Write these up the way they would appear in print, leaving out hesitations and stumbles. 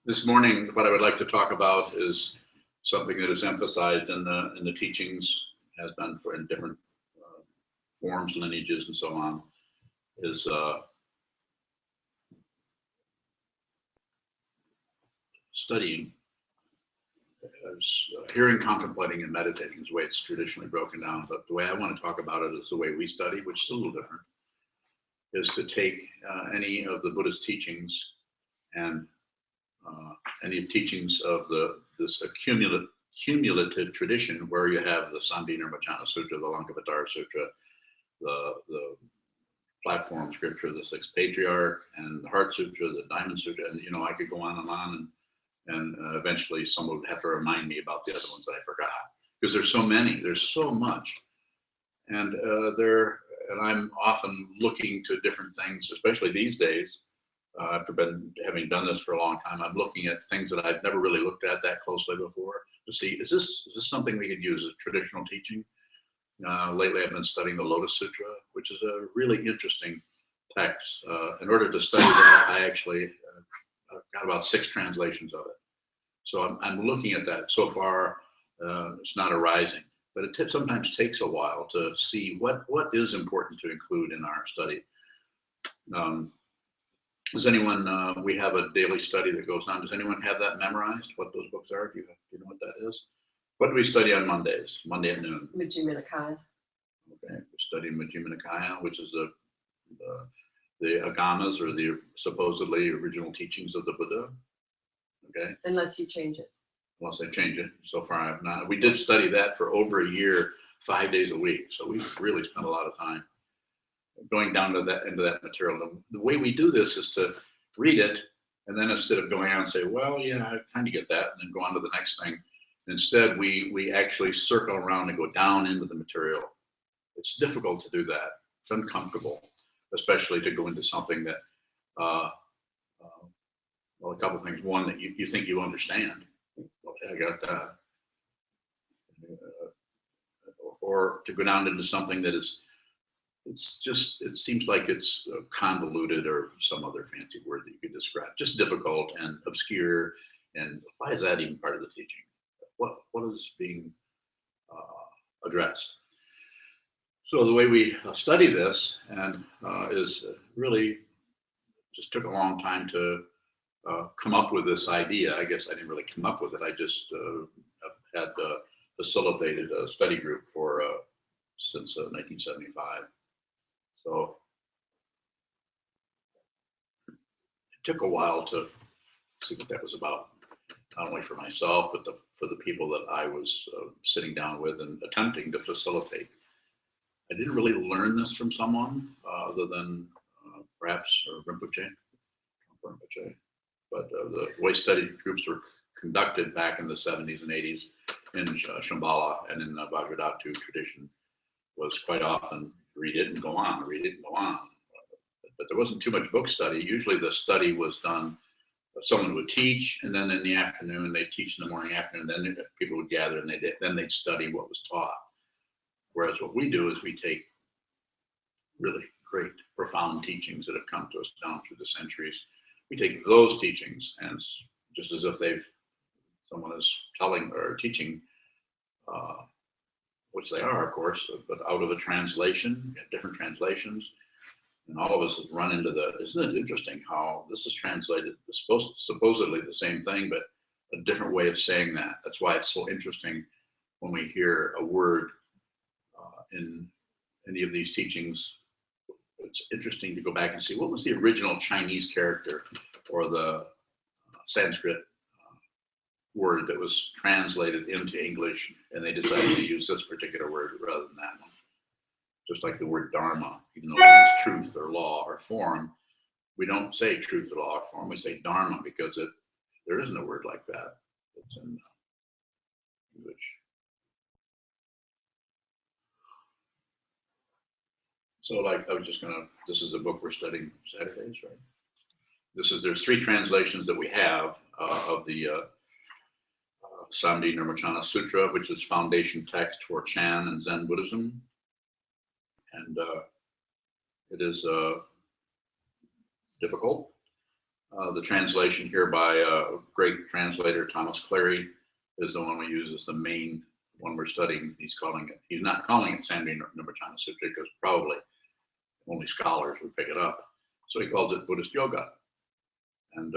This morning, what I would like to talk about is something that is emphasized in the teachings, has been for in different forms, lineages, and so on, is studying, hearing, contemplating, and meditating is the way it's traditionally broken down. But the way I want to talk about it is the way we study, which is a little different, is to take any of the Buddhist teachings and any teachings of this cumulative tradition, where you have the Sandhi Nirmacana Sutra, the Lankavatara Sutra, the platform scripture, the Sixth Patriarch, and the Heart Sutra, the Diamond Sutra, and I could go on, and eventually someone would have to remind me about the other ones that I forgot, because there's so many, there's so much, and I'm often looking to different things, especially these days. After having done this for a long time, I'm looking at things that I've never really looked at that closely before to see, is this something we could use as traditional teaching? Lately, I've been studying the Lotus Sutra, which is a really interesting text. In order to study that, I actually got about 6 translations of it. So I'm looking at that. So far, it's not arising, but it sometimes takes a while to see what is important to include in our study. Does anyone, we have a daily study that goes on. Does anyone have that memorized, what those books are? Do you know what that is? What do we study on Mondays, Monday at noon? Majjhima Nikaya. Okay, we study Majjhima Nikaya, which is the Agamas, or the supposedly original teachings of the Buddha. Okay. Unless you change it. Unless I change it. So far, I have not. We did study that for over a year, 5 days a week. So we really spent a lot of time going down to that into that material. The way we do this is to read it, and then instead of going on and say, well, yeah, I kind of get that, and then go on to the next thing. Instead, we actually circle around and go down into the material. It's difficult to do that. It's uncomfortable, especially to go into something that, well, a couple of things. One, that you think you understand. Okay, I got that. Or to go down into something that is, it seems like it's convoluted, or some other fancy word that you could describe. Just difficult and obscure. And why is that even part of the teaching? What is being addressed? So the way we study this and is really just took a long time to come up with this idea. I guess I didn't really come up with it. I just had facilitated a study group for since 1975. So it took a while to see what that was about, not only for myself, but for the people that I was sitting down with and attempting to facilitate. I didn't really learn this from someone other than perhaps Rinpoche, but the way study groups were conducted back in the 70s and 80s in Shambhala and in the Vajradhatu tradition was quite often read it and go on, read it and go on. But there wasn't too much book study. Usually the study was done, someone would teach, and then in the afternoon, they'd teach in the morning, afternoon, then people would gather and then they'd study what was taught. Whereas what we do is we take really great, profound teachings that have come to us down through the centuries. We take those teachings, and just as if someone is telling or teaching, which they are, of course, but out of a translation, different translations, and all of us have run into isn't it interesting how this is translated, supposedly the same thing, but a different way of saying that. That's why it's so interesting when we hear a word in any of these teachings. It's interesting to go back and see what was the original Chinese character or the Sanskrit word that was translated into English, and they decided to use this particular word rather than that one. Just like the word Dharma, even though it means truth or law or form, we don't say truth or law or form, we say Dharma, because there isn't a word like that. It's in English. So like, this is a book we're studying Saturdays, right? There's 3 translations that we have of the Sandhi Nirmacana Sutra, which is foundation text for Chan and Zen Buddhism. And it is difficult. The translation here by a great translator, Thomas Clary, is the one we use as the main one we're studying. He's not calling it Samdhi Nirvana Sutra because probably only scholars would pick it up. So he calls it Buddhist Yoga. And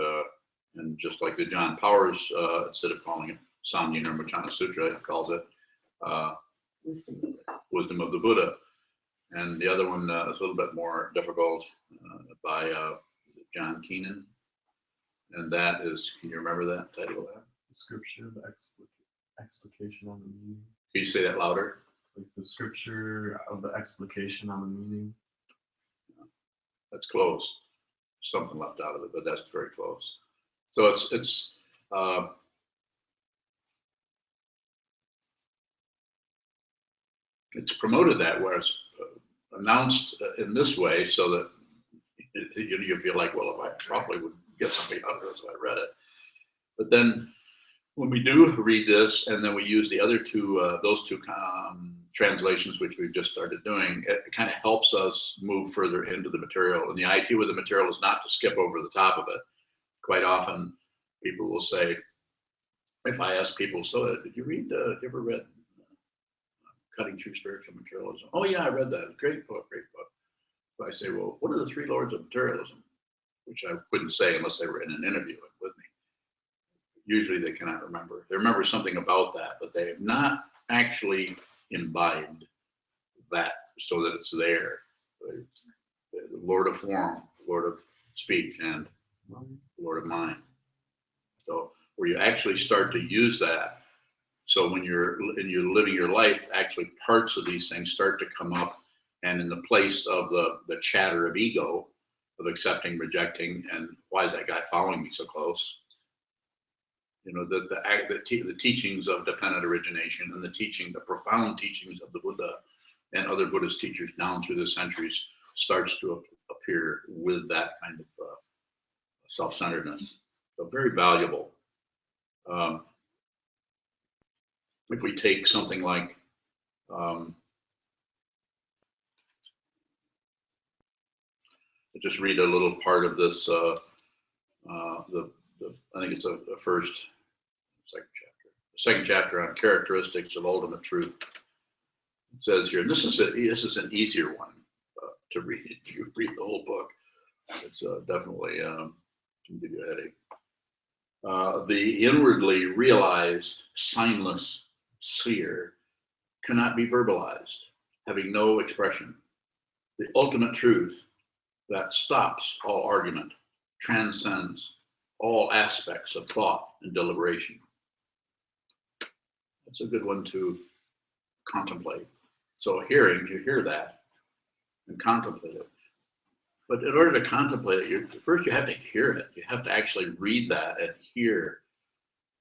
just like the John Powers, instead of calling it Samdhi Nirvana Sutra, he calls it Wisdom of the Buddha. And the other one is a little bit more difficult by John Keenan. And that is, can you remember that title of that? The scripture, the explication on the meaning. Can you say that louder? Like the scripture of the explication on the meaning. That's close. Something left out of it, but that's very close. So it's promoted that way. It's announced in this way so that you feel like, well, if I probably would get something out of this if I read it. But then when we do read this, and then we use the other two, those two translations, which we've just started doing, it kind of helps us move further into the material. And the idea with the material is not to skip over the top of it. Quite often, people will say, if I ask people, so did you ever read Cutting Through Spiritual Materialism? Oh yeah, I read that. Great book, great book. But I say, well, what are the three lords of materialism? Which I couldn't say unless they were in an interview with me. Usually they cannot remember. They remember something about that, but they have not actually imbibed that so that it's there. The Lord of Form, Lord of Speech, and Lord of Mind. So where you actually start to use that. So when you're living your life, actually parts of these things start to come up, and in the place of the chatter of ego, of accepting, rejecting, and why is that guy following me so close? You know, the teachings of dependent origination and the profound teachings of the Buddha and other Buddhist teachers down through the centuries starts to appear with that kind of self-centeredness. So very valuable. If we take something like just read a little part of this. I think it's a second chapter on characteristics of ultimate truth. It says here, and this is an easier one to read if you read the whole book. It's definitely can give you a headache. The inwardly realized signless sphere cannot be verbalized, having no expression. The ultimate truth that stops all argument, transcends all aspects of thought and deliberation. That's a good one to contemplate. So you hear that and contemplate it. But in order to contemplate it, first you have to hear it. You have to actually read that and hear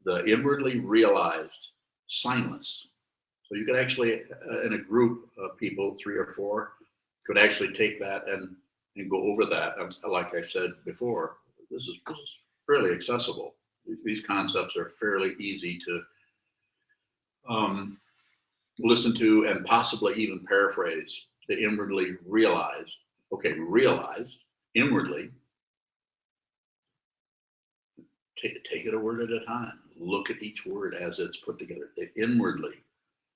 the inwardly realized signless. So you could actually, in a group of people, 3 or 4, could actually take that and go over that. Like I said before, this is fairly accessible. These concepts are fairly easy to listen to and possibly even paraphrase. The inwardly realized. Okay, realized inwardly. Take it a word at a time. Look at each word as it's put together. Inwardly.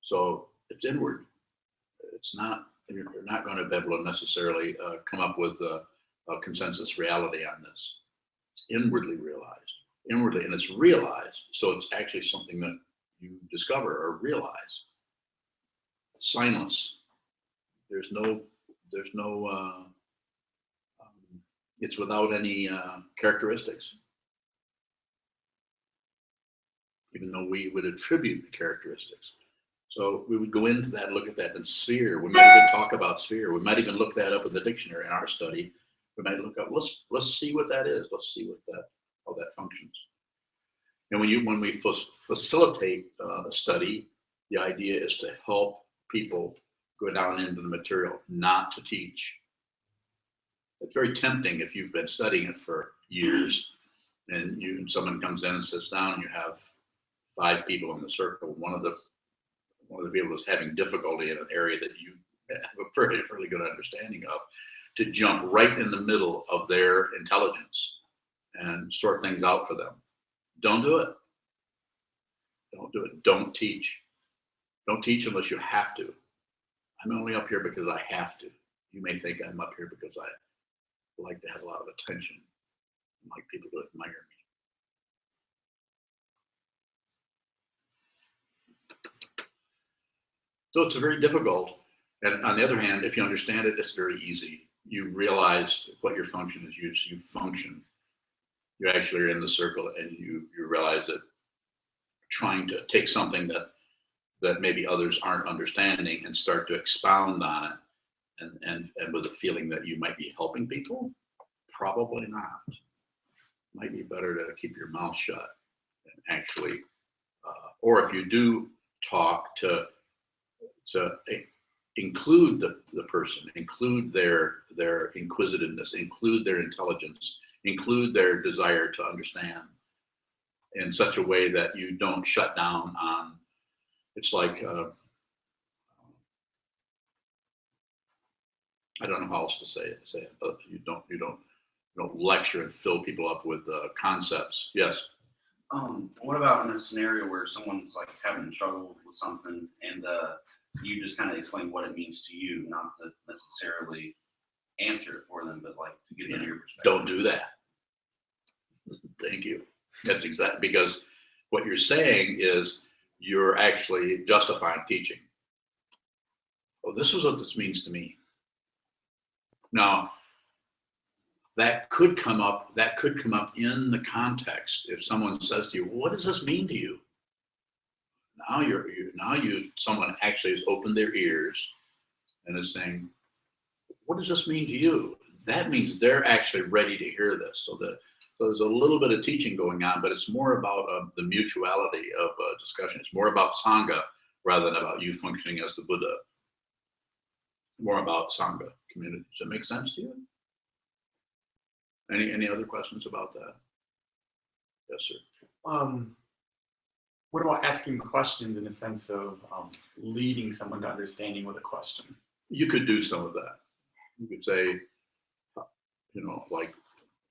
So it's inward. It's not. You're not going to be able to necessarily come up with a consensus reality on this. It's inwardly realized. Inwardly, and it's realized. So it's actually something that you discover or realize. Signless. There's no. It's without any characteristics. Even though we would attribute characteristics. So we would go into that, look at that, and sphere. We might even talk about sphere. We might even look that up in the dictionary in our study. We might look up. Let's see what that is. Let's see how that functions. And when we facilitate a study, the idea is to help people go down into the material, not to teach. It's very tempting if you've been studying it for years, and someone comes in and sits down, and you have 5 people in the circle. One of the people is having difficulty in an area that you have a fairly good understanding of, to jump right in the middle of their intelligence and sort things out for them. Don't do it. Don't do it. Don't teach. Don't teach unless you have to. I'm only up here because I have to. You may think I'm up here because I like to have a lot of attention. I like people to admire me. So it's very difficult. And on the other hand, if you understand it, it's very easy. You realize what your function is. You function. You actually are in the circle, and you realize that trying to take something that maybe others aren't understanding and start to expound on it, and with a feeling that you might be helping people, probably not. Might be better to keep your mouth shut and actually, or if you do talk, to include the person, include their inquisitiveness, include their intelligence, include their desire to understand in such a way that you don't shut down on. It's like I don't know how else to say it, but you don't lecture and fill people up with concepts. Yes. What about in a scenario where someone's like having trouble with something and you just kind of explain what it means to you, not to necessarily answer it for them, but like to get them your perspective? Don't do that. Thank you. That's exactly, because what you're saying is you're actually justifying teaching. Oh, this is what this means to me. Now, that could come up in the context if someone says to you, "What does this mean to you?" Now someone actually has opened their ears and is saying, "What does this mean to you?" That means they're actually ready to hear this. So there's a little bit of teaching going on, but it's more about the mutuality of discussion. It's more about Sangha rather than about you functioning as the Buddha. More about Sangha community. Does that make sense to you? Any other questions about that? Yes, sir. What about asking questions in the sense of leading someone to understanding with a question? You could do some of that. You could say, like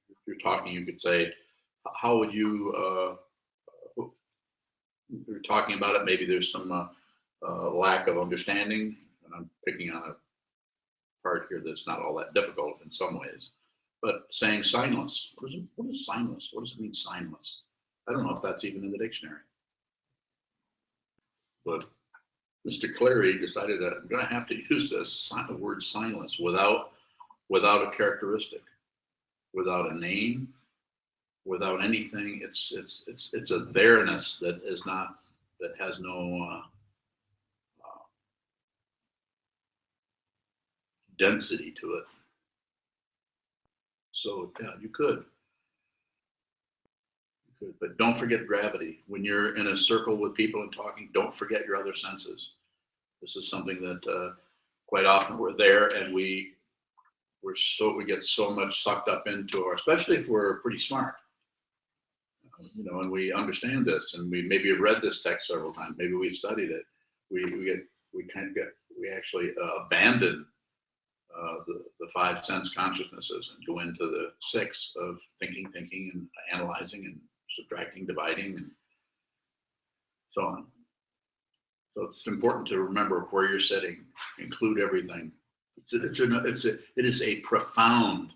if you're talking, you could say, how would you, you're talking about it, maybe there's some lack of understanding, and I'm picking on a part here that's not all that difficult in some ways, but saying signless. What is signless? What does it mean, signless? I don't know if that's even in the dictionary. But Mr. Clary decided that I'm going to have to use the word signless without a characteristic, without a name, without anything. It's a there-ness that has no density to it. So yeah, you could, but don't forget gravity. When you're in a circle with people and talking, don't forget your other senses. This is something that quite often we're there and we get so much sucked up into our, especially if we're pretty smart, and we understand this, and we maybe have read this text several times. Maybe we've studied it. We actually abandon the five sense consciousnesses and go into the six of thinking and analyzing and subtracting, dividing, and so on. So it's important to remember where you're sitting, include everything. It is a profound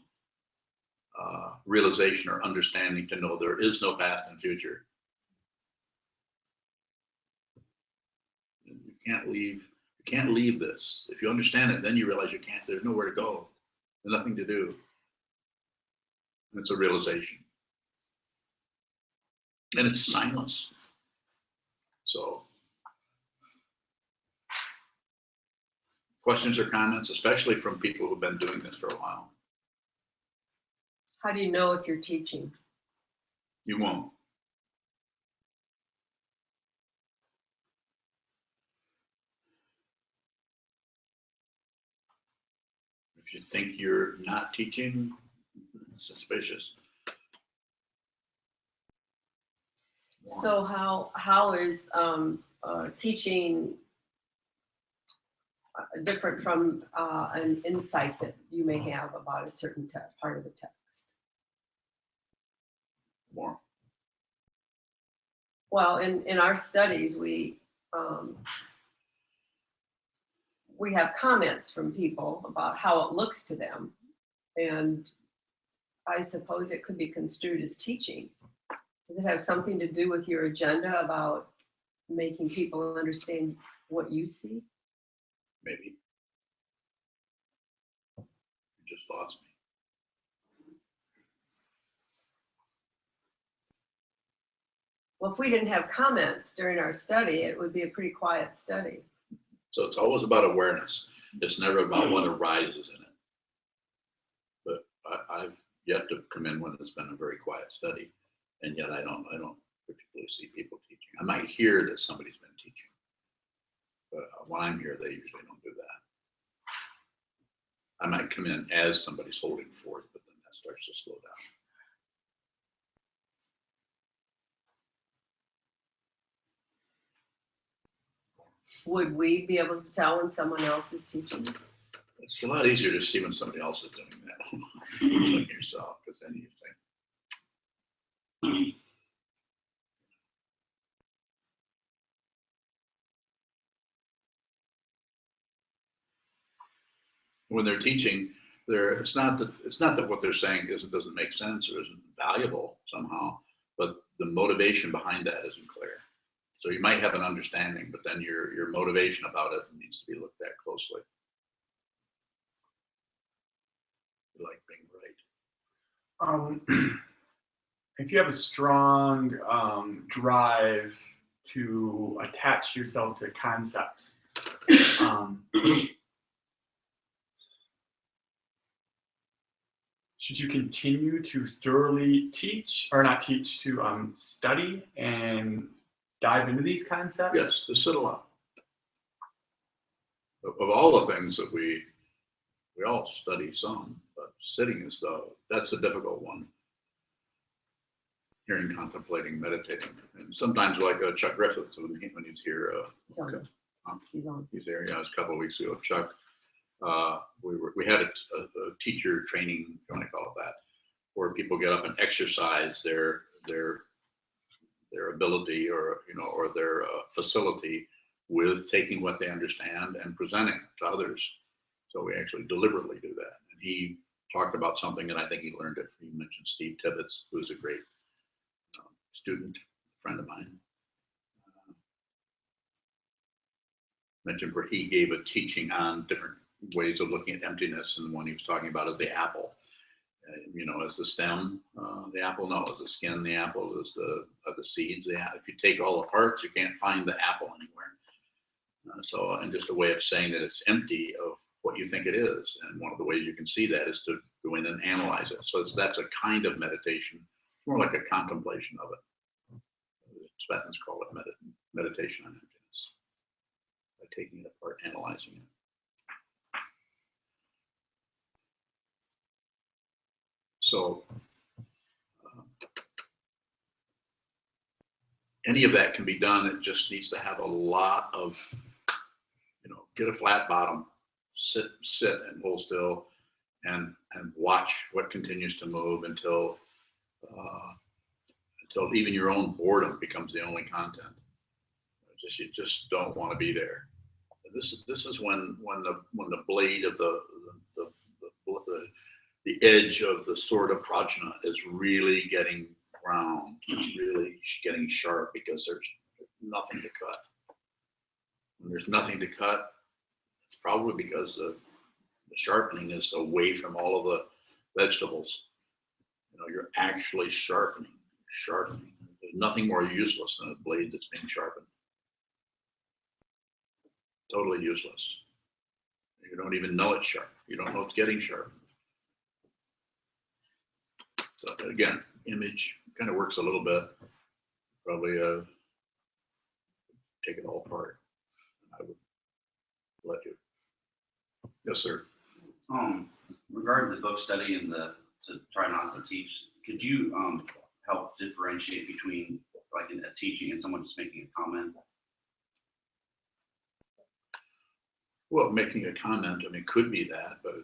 realization or understanding to know there is no past and future. You can't leave this. If you understand it, then you realize you can't. There's nowhere to go. There's nothing to do. And it's a realization. And it's signless. So, questions or comments, especially from people who've been doing this for a while? How do you know if you're teaching? You won't. If you think you're not teaching, it's suspicious. So how is teaching different from an insight that you may have about a certain part of the text? more. Well, in our studies, we have comments from people about how it looks to them. And I suppose it could be construed as teaching. Does it have something to do with your agenda about making people understand what you see? Maybe. You just lost me. Well, if we didn't have comments during our study, it would be a pretty quiet study. So it's always about awareness. It's never about what arises in it. But I've yet to come in when it's been a very quiet study, and yet I don't particularly see people teaching. I might hear that somebody's been teaching, but when I'm here, they usually don't do that. I might come in as somebody's holding forth, but then that starts to slow down. Would we be able to tell when someone else is teaching? It's a lot easier to see when somebody else is doing that than doing it yourself, because then you think. When they're teaching, it's not that what they're saying doesn't make sense or isn't valuable somehow, but the motivation behind that isn't clear. So you might have an understanding, but then your motivation about it needs to be looked at closely. Like being right. If you have a strong drive to attach yourself to concepts, should you continue to thoroughly teach, or not teach, to study and dive into these concepts? Yes, just sit a lot. Of all the things that we all study some, but sitting is that's the difficult one. Hearing, contemplating, meditating, and sometimes like Chuck Griffiths when he's here. He's on. He's on. He's there. Yeah, it was a couple of weeks ago. Chuck, we had a teacher training, if you want to call it that, where people get up and exercise their ability or their facility with taking what they understand and presenting it to others. So we actually deliberately do that. And he talked about something, and I think he learned it. He mentioned Steve Tibbetts, who's a great student, friend of mine. Mentioned where he gave a teaching on different ways of looking at emptiness, and the one he was talking about is the apple. As the stem, the apple. No, as the skin, the apple. Is the seeds. If you take all the parts, you can't find the apple anywhere. And just a way of saying that it's empty of what you think it is. And one of the ways you can see that is to go in and analyze it. So that's a kind of meditation, more like a contemplation of it. The Tibetans call it meditation on emptiness, by taking it apart, analyzing it. So any of that can be done. It just needs to have a lot of, get a flat bottom, sit and hold still, and watch what continues to move until even your own boredom becomes the only content. You just don't want to be there. This is when the blade of the edge of the sword of prajna is really getting ground. It's really getting sharp because there's nothing to cut. When there's nothing to cut, it's probably because the sharpening is away from all of the vegetables. You're actually sharpening. There's nothing more useless than a blade that's being sharpened. Totally useless. You don't even know it's sharp. You don't know it's getting sharpened. So again, image kind of works a little bit. Probably take it all apart. I would let you. Yes, sir. Regarding the book study and to try not to teach, could you help differentiate between like a teaching and someone just making a comment? Well, making a comment, could be that, but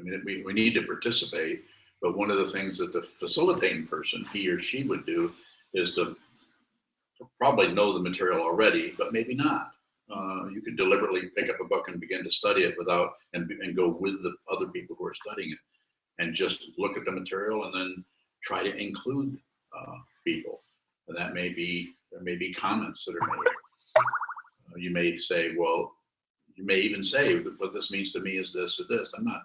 we need to participate. But one of the things that the facilitating person, he or she would do, is to probably know the material already, but maybe not. You could deliberately pick up a book and begin to study it without, and go with the other people who are studying it, and just look at the material and then try to include people. And that may be, there may be comments that are made. You may say, well, you may even say what this means to me is this or this. I'm not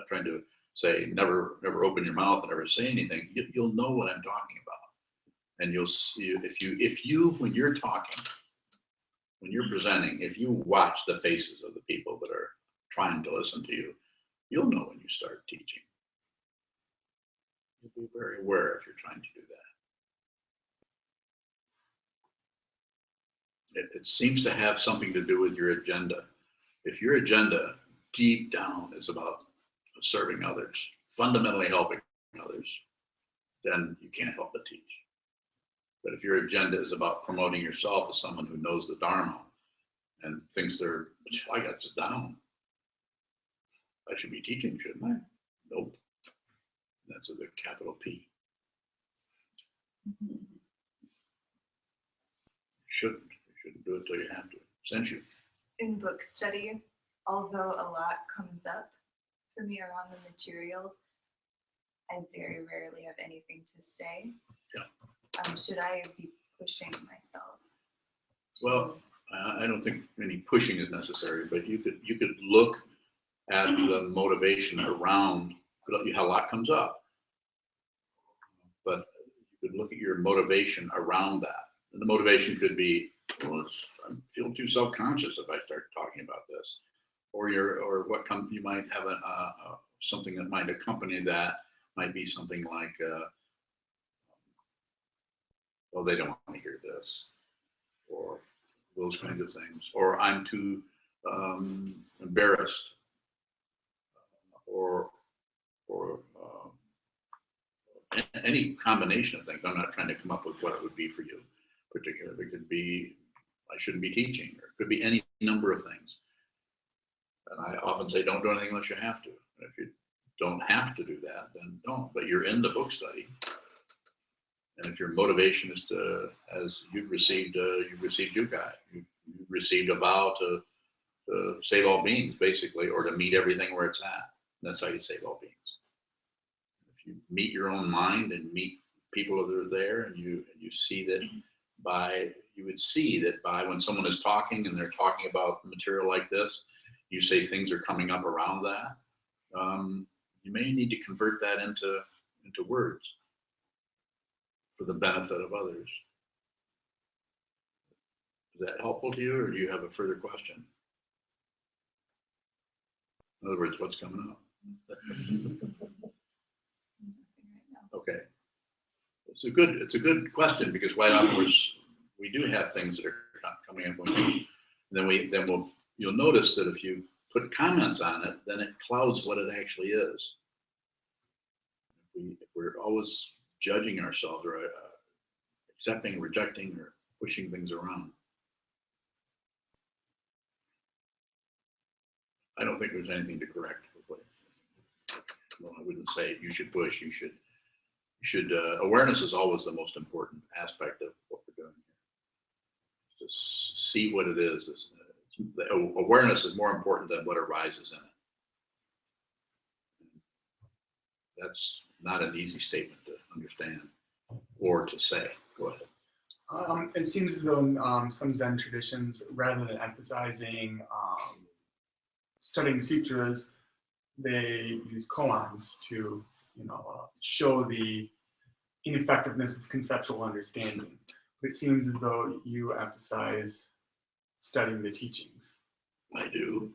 trying to say never open your mouth and never say anything. You'll know what I'm talking about, and you'll see if you when you're talking, when you're presenting, if you watch the faces of the people that are trying to listen to you, you'll know when you start teaching. You'll be very aware if you're trying to do that. It seems to have something to do with your agenda. If your agenda deep down is about serving others, fundamentally helping others, then you can't help but teach. But if your agenda is about promoting yourself as someone who knows the Dharma and thinks I got this down, I should be teaching, shouldn't I? Nope. That's with a capital P. You shouldn't do it till you have to. Sent you. In book study, although a lot comes up for me around the material, I very rarely have anything to say. Yeah. Should I be pushing myself? Well, I don't think any pushing is necessary, but you could look at the motivation around. A lot comes up, but you could look at your motivation around that. And the motivation could be, well, I feel too self-conscious if I start talking about this, or you might have something that might accompany that. Might be something like, well, they don't want to hear this, or those kinds of things, or I'm too embarrassed, or any combination of things. I'm not trying to come up with what it would be for you particularly. It could be, I shouldn't be teaching, or it could be any number of things. And I often say, don't do anything unless you have to. And if you don't have to do that, then don't. But you're in the book study. And if your motivation is to, as you've received Jukai, you've received a vow to save all beings, basically, or to meet everything where it's at. That's how you save all beings. If you meet your own mind and meet people that are there, and you see that you would see that by when someone is talking and they're talking about material like this, you say things are coming up around that. You may need to convert that into words for the benefit of others. Is that helpful to you, or do you have a further question? In other words, what's coming up? Okay. It's a good question, because quite often we do have things that are coming up, and then you'll notice that if you put comments on it, then it clouds what it actually is. If we're always judging ourselves, or accepting, rejecting, or pushing things around, I don't think there's anything to correct. Well, I wouldn't say you should push. You should. Awareness is always the most important aspect of what we're doing here. Just see what it is. Awareness is more important than what arises in it. That's not an easy statement to understand or to say. Go ahead. It seems as though some Zen traditions, rather than emphasizing studying sutras, they use koans to, show the ineffectiveness of conceptual understanding. It seems as though you emphasize studying the teachings. I do.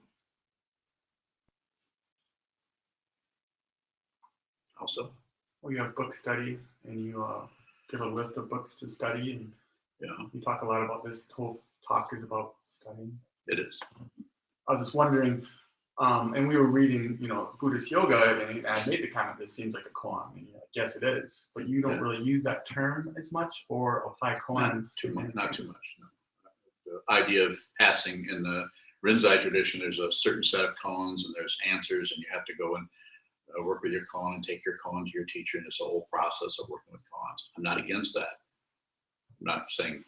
Also. Well, you have book study, and you give a list of books to study, and you talk a lot about this. The whole talk is about studying. It is. I was just wondering, and we were reading, Buddhist yoga, and I made the comment, this seems like a koan. And yes, it is, but you don't really use that term as much, or apply koans Not too much. No. The idea of passing in the Rinzai tradition, there's a certain set of koans, and there's answers, and you have to go and work with your koan and take your koan to your teacher, and it's a whole process of working with koans. I'm not against that. I'm not saying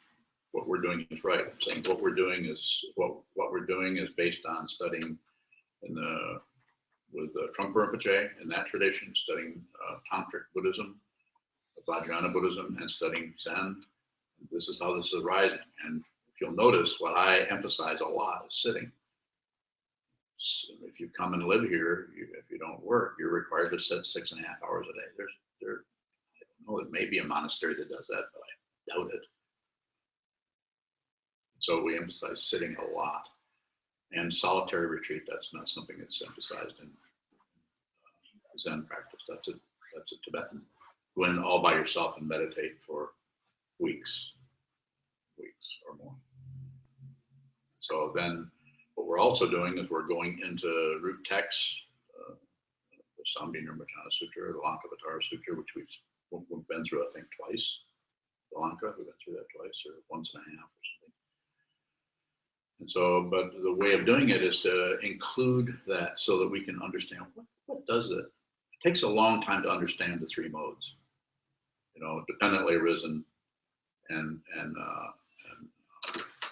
what we're doing is right. I'm saying what we're doing is based on studying with Trungpa Rinpoche in that tradition, studying Tantric Buddhism, Vajrayana Buddhism, and studying Zen. This is how this is arising. And if you'll notice, what I emphasize a lot is sitting. So if you come and live here, if you don't work, you're required to sit 6.5 hours a day. I don't know, there may be a monastery that does that, but I doubt it. So we emphasize sitting a lot. And solitary retreat, that's not something that's emphasized in Zen practice. That's a Tibetan. Go in all by yourself and meditate for weeks or more. So then what we're also doing is we're going into root texts, the Samdhinirmacana Sutra, the Lankavatara Sutra, which we've been through, I think, twice. The Lanka, we've been through that twice or once and a half or something. And so, but the way of doing it is to include that so that we can understand what does it. It takes a long time to understand the three modes, dependently arisen and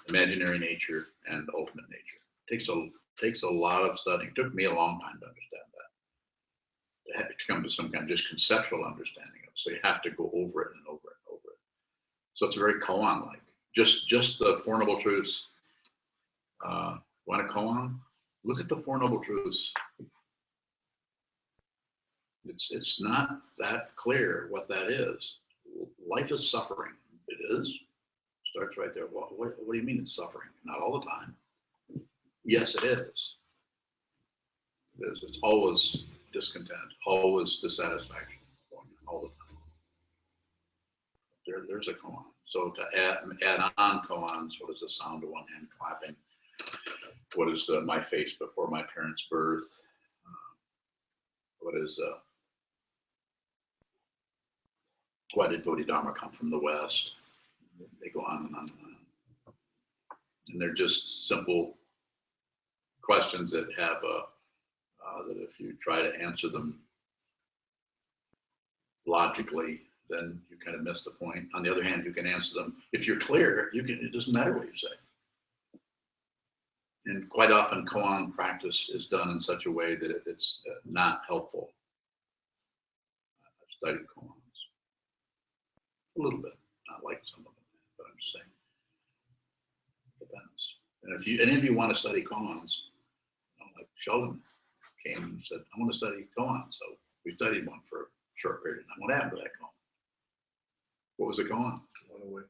imaginary nature and ultimate nature. It takes a lot of studying. It took me a long time to understand that. To come to some kind of just conceptual understanding of it. So you have to go over it and over it and over it. So it's very koan-like. Just the Four Noble Truths. Want a koan? Look at the Four Noble Truths. It's not that clear what that is. Life is suffering. It is. Starts right there. Well, what do you mean it's suffering? Not all the time. Yes, it is. It is. It's always discontent, always dissatisfaction, all the time. There's a koan. So to add on koans, what is the sound of one hand clapping? What is my face before my parents' birth? What is why did Bodhidharma come from the West? They go on and on and on. And they're just simple questions that have that if you try to answer them logically, then you kind of miss the point. On the other hand, you can answer them. If you're clear, it doesn't matter what you say. And quite often koan practice is done in such a way that it's not helpful. I've studied koans a little bit, not like some of them, but I'm just saying it depends. And if any of you want to study koans, like Sheldon came and said, I want to study koan. So we studied one for a short period of time. What happened to that koan? What was the koan? Went away.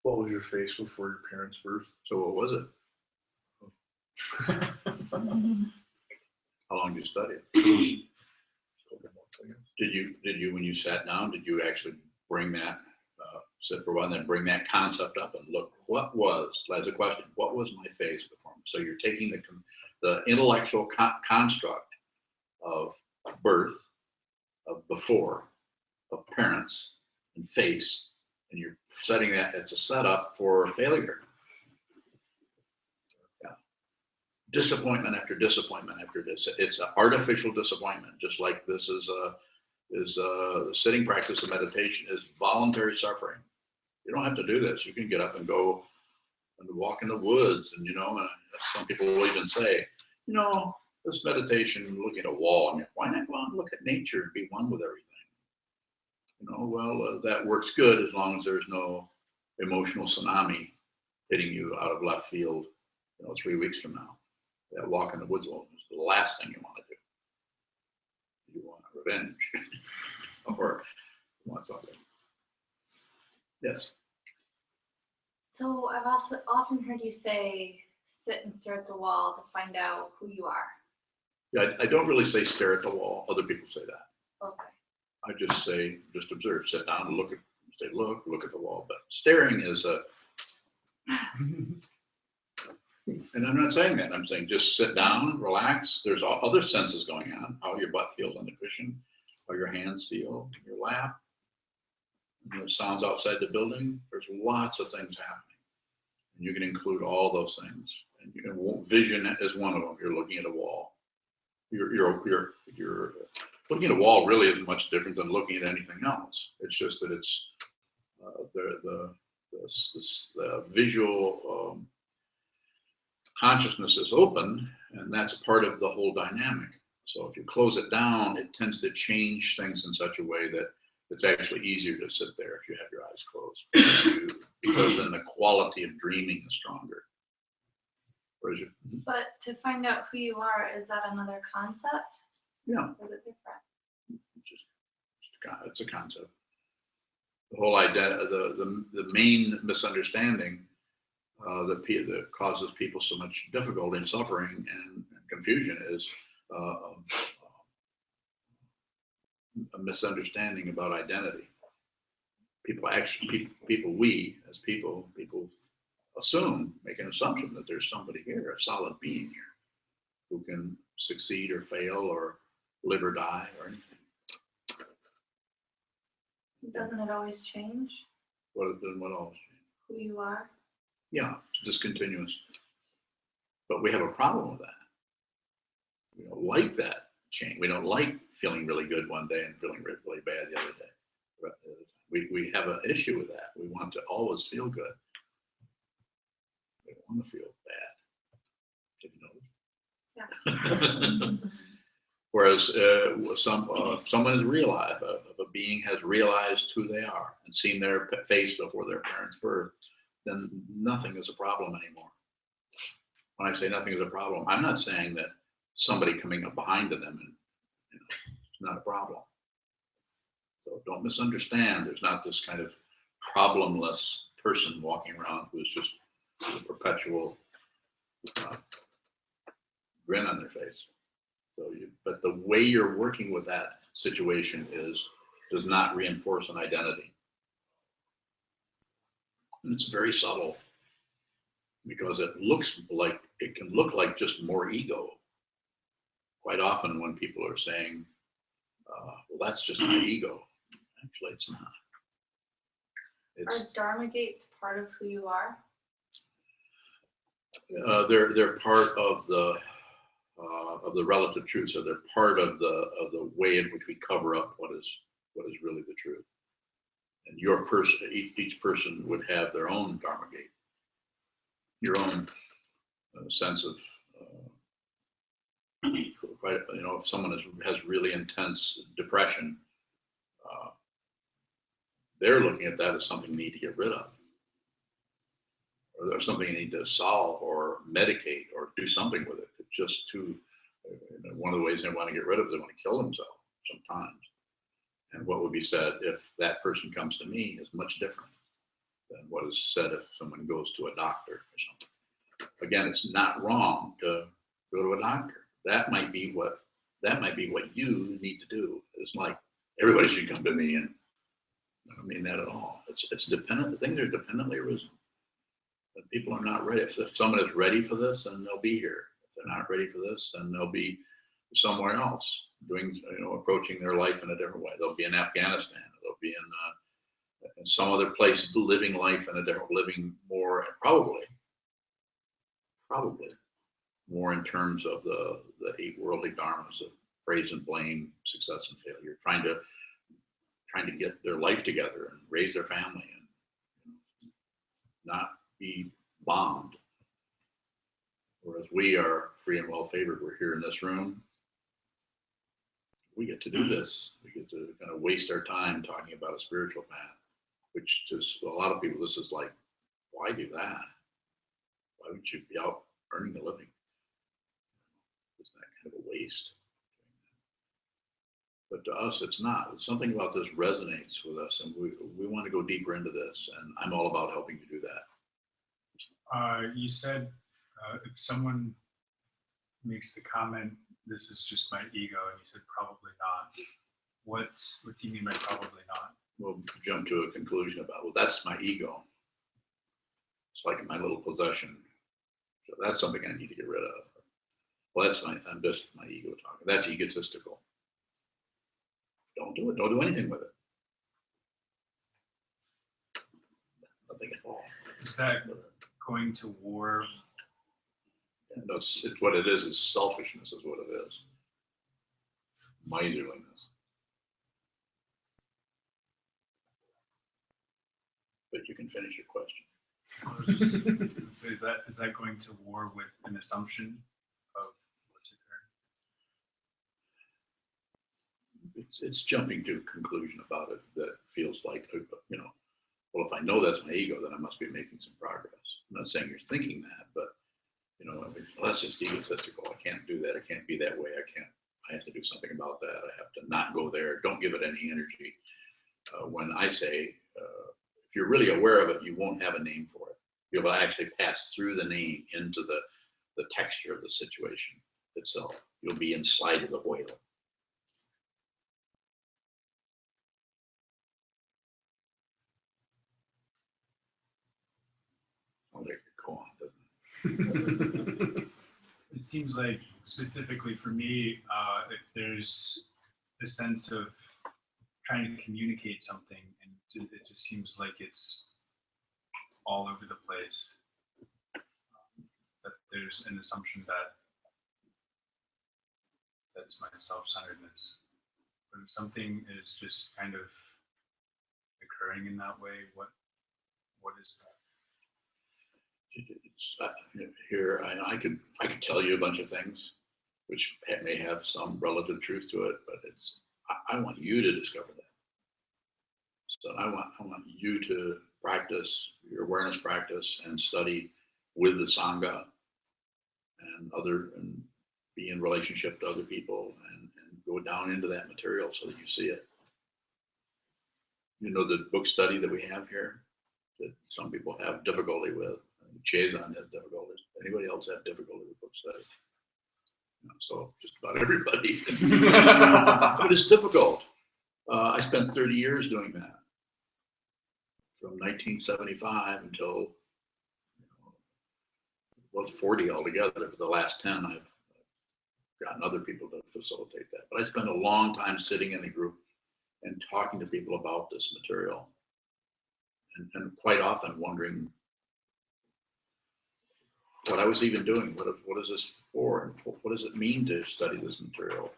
What was your face before your parents' birth? So what was it? How long did you study it? Did you when you sat down, did you actually bring that, sit for a while and then bring that concept up and look, as a question, what was my face before? So you're taking the intellectual construct of birth, of before, of parents, and face, and you're setting that, it's a setup for failure. Yeah. Disappointment after disappointment after this. It's an artificial disappointment, just like this is the sitting practice of meditation is voluntary suffering. You don't have to do this. You can get up and go and walk in the woods, and some people will even say, this meditation, looking at a wall, why not go out and look at nature and be one with everything? That works good as long as there's no emotional tsunami hitting you out of left field, 3 weeks from now. That walk in the woods is the last thing you want to do. You want revenge or you want something. Yes. So I've also often heard you say, sit and stare at the wall to find out who you are. Yeah, I don't really say stare at the wall. Other people say that. Okay. I just say, just observe, sit down and look at the wall. But staring is and I'm not saying that. I'm saying just sit down, relax. There's other senses going on. How your butt feels on the cushion, how your hands feel in your lap. The sounds outside the building. There's lots of things happening. And you can include all those things. And vision is one of them. You're looking at a wall. you're looking at a wall really isn't much different than looking at anything else. It's just that it's the visual consciousness is open, and that's part of the whole dynamic. So if you close it down, it tends to change things in such a way that it's actually easier to sit there if you have your eyes closed, because then the quality of dreaming is stronger. Whereas you, But to find out who you are, is that another concept? yeah, Or is it different? it's a concept. The whole idea, the main misunderstanding that causes people so much difficulty and suffering and confusion is a misunderstanding about identity. We as people assume, make an assumption that there's somebody here, a solid being here, who can succeed or fail or live or die or anything. Doesn't it always change What else? who you are? Yeah, it's discontinuous. But we have a problem with that. We don't like that change. We don't like feeling really good one day and feeling really bad the other day. We have an issue with that. We want to always feel good. We don't want to feel bad. Have you noticed? Yeah. Whereas if someone is realized, if a being has realized who they are and seen their face before their parents' birth, then nothing is a problem anymore. When I say nothing is a problem, I'm not saying that somebody coming up behind them and it's not a problem. So don't misunderstand. There's not this kind of problemless person walking around who's just a perpetual grin on their face. So, but the way you're working with that situation does not reinforce an identity. And it's very subtle because it can look like just more ego. Quite often when people are saying, well, that's just my ego. Actually, it's not. Are Dharma gates part of who you are? They're part of the relative truth. So they're part of the way in which we cover up what is really the truth. And each person would have their own Dharma gate, your own sense of, if someone has really intense depression, they're looking at that as something you need to get rid of, or there's something you need to solve or medicate or do something with it. It's just one of the ways they want to get rid of it, they want to kill themselves sometimes. And what would be said if that person comes to me is much different than what is said if someone goes to a doctor or something. Again, it's not wrong to go to a doctor. That might be what you need to do. It's like everybody should come to me, and I don't mean that at all. It's dependent. Things are dependently arisen. But people are not ready. If someone is ready for this, then they'll be here. If they're not ready for this, then they'll be somewhere else, approaching their life in a different way. They'll be in Afghanistan. They'll be in some other place, living life in a different, living more, probably more in terms of the 8 worldly dharmas of praise and blame, success and failure, trying to get their life together and raise their family and not be bombed. Whereas we are free and well favored. We're here in this room. We get to do this. We get to kind of waste our time talking about a spiritual path, which just a lot of people, this is like, why do that? Why would you be out earning a living? Isn't that kind of a waste? But to us, it's not. Something about this resonates with us, and we want to go deeper into this, and I'm all about helping you do that. You said if someone makes the comment, this is just my ego, and you said probably not. What do you mean by probably not? We'll jump to a conclusion about, well, that's my ego. It's like my little possession. So that's something I need to get rid of. Well, I'm just my ego talking. That's egotistical. Don't do it. Don't do anything with it. Nothing at all. Is that going to war? No, it's what it is selfishness is what it is. miserliness. But you can finish your question. So is that going to war with an assumption of what's occurring? It's jumping to a conclusion about it that feels like, you know, well, if I know that's my ego, then I must be making some progress. I'm not saying you're thinking that, but, you know, I mean, well, that's just egotistical. I can't do that. I can't be that way. I have to do something about that. I have to not go there. Don't give it any energy. When I say, if you're really aware of it, you won't have a name for it. You'll actually pass through the name into the texture of the situation itself. You'll be inside of the whale. Sounds like a koan, doesn't it? It seems like specifically for me, if there's a sense of trying to communicate something, and it just seems like it's all over the place, that there's an assumption that that's my self-centeredness. But if something is just kind of occurring in that way, what is that? It's, here, I could tell you a bunch of things, which may have some relative truth to it, but I want you to discover that. So I want you to practice your awareness practice and study with the Sangha and be in relationship to other people and go down into that material so that you see it. You know, the book study that we have here that some people have difficulty with. Sokuzan has difficulties. Anybody else have difficulty with book study? You know, so just about everybody. But it's difficult. I spent 30 years doing that. From 1975 until, well, 40 altogether. For the last 10, I've gotten other people to facilitate that. But I spent a long time sitting in a group and talking to people about this material. And quite often wondering what I was even doing. What is this for? And what does it mean to study this material?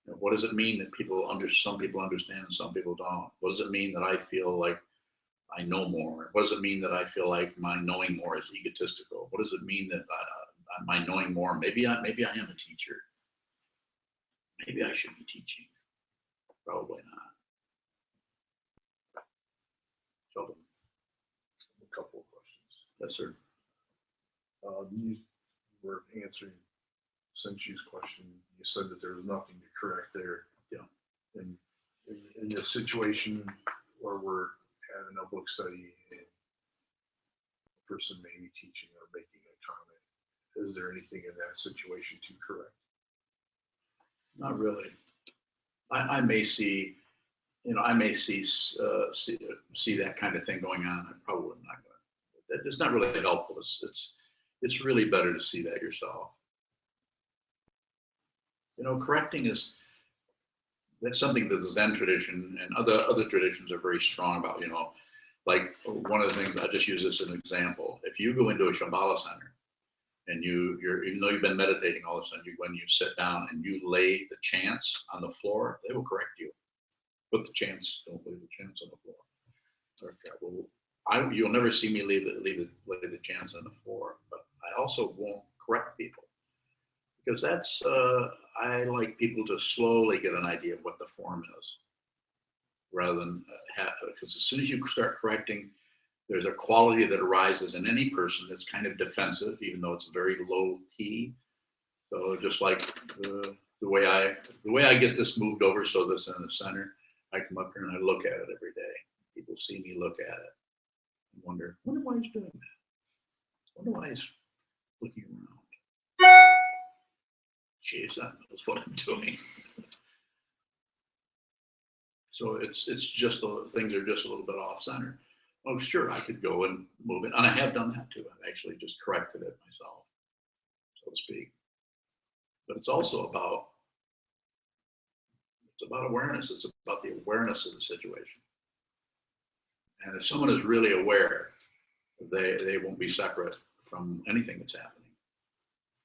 You know, what does it mean that some people understand and some people don't? What does it mean that I feel like I know more? What does it mean that I feel like my knowing more is egotistical? What does it mean that my knowing more, maybe I am a teacher. Maybe I should be teaching. Probably not. Sheldon. A couple of questions. Yes, sir. You were answering Senchu's question. You said that there was nothing to correct there. Yeah. And in this situation where we're having a book study and a person may be teaching or making a comment, is there anything in that situation to correct? Not really. I may see, you know, I may see that kind of thing going on. I probably not going to. It's not really helpful. It's really better to see that yourself. You know, correcting that's something that the Zen tradition and other traditions are very strong about. You know, like one of the things, I just use this as an example. If you go into a Shambhala center and you're even though you've been meditating, all of a sudden when you sit down and you lay the chants on the floor, they will correct you. Put the chants, don't lay the chants on the floor. Okay, well, you'll never see me lay the chants on the floor, but I also won't correct people because that's I like people to slowly get an idea of what the form is, rather than because as soon as you start correcting, there's a quality that arises in any person that's kind of defensive, even though it's very low key. So just like the way I get this moved over so this in the center, I come up here and I look at it every day. People see me look at it and wonder why he's doing that. Wonder why he's looking around. Jeez, that knows what I'm doing. So it's just things are just a little bit off center. Oh, sure, I could go and move it, and I have done that too. I've actually just corrected it myself, so to speak. But it's also about awareness. It's about the awareness of the situation. And if someone is really aware, they won't be separate from anything that's happening.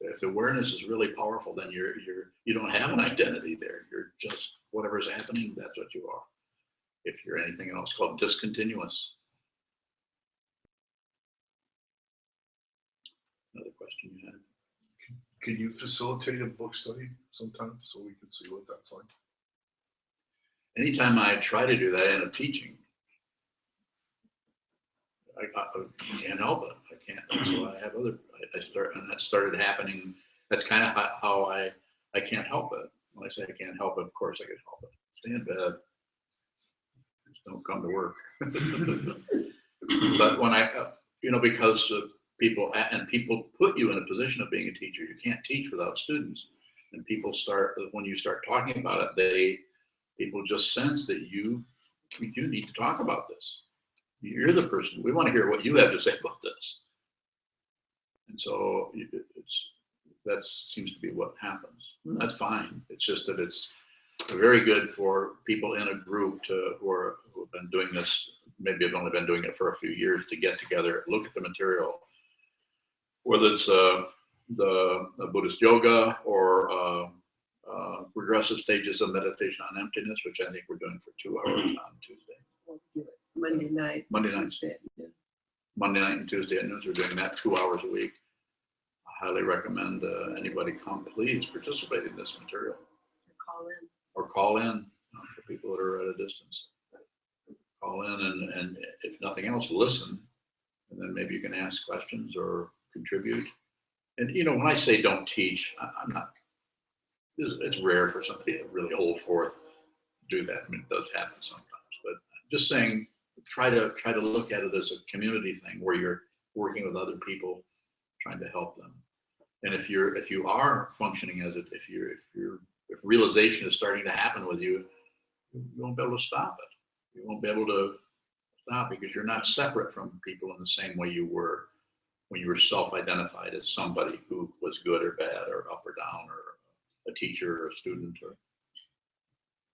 if the awareness is really powerful, then you don't have an identity there. You're just whatever's happening, that's what you are. If you're anything else, called discontinuous. Another question you had. Can you facilitate a book study sometimes so we can see what that's like? Anytime I try to do that, I end up teaching. I can't help it. I can't. So I have and that started happening. That's kind of how I can't help it. When I say I can't help it, of course I can help it. Stay in bed. Just don't come to work. But when because people put you in a position of being a teacher, you can't teach without students. And when you start talking about it, people just sense that you need to talk about this. You're the person. We want to hear what you have to say about this. And so that seems to be what happens. And that's fine. It's just that it's very good for people in a group who have been doing this, maybe have only been doing it for a few years, to get together, look at the material, whether it's the Buddhist yoga or progressive stages of meditation on emptiness, which I think we're doing for 2 hours on Tuesday. We'll do it Monday night. Monday night. Tuesday at noon. Monday night and Tuesday at noon. We're doing that 2 hours a week. I highly recommend anybody come, please participate in this material. Or call in for people that are at a distance. Call in and if nothing else, listen. And then maybe you can ask questions or contribute. And when I say don't teach, I'm not, it's rare for somebody to really hold forth, do that. I mean, it does happen sometimes, but I'm just saying, try to look at it as a community thing where you're working with other people, trying to help them. And if you are functioning as if realization is starting to happen with you, you won't be able to stop it. You won't be able to stop because you're not separate from people in the same way you were when you were self-identified as somebody who was good or bad or up or down or a teacher or a student. Or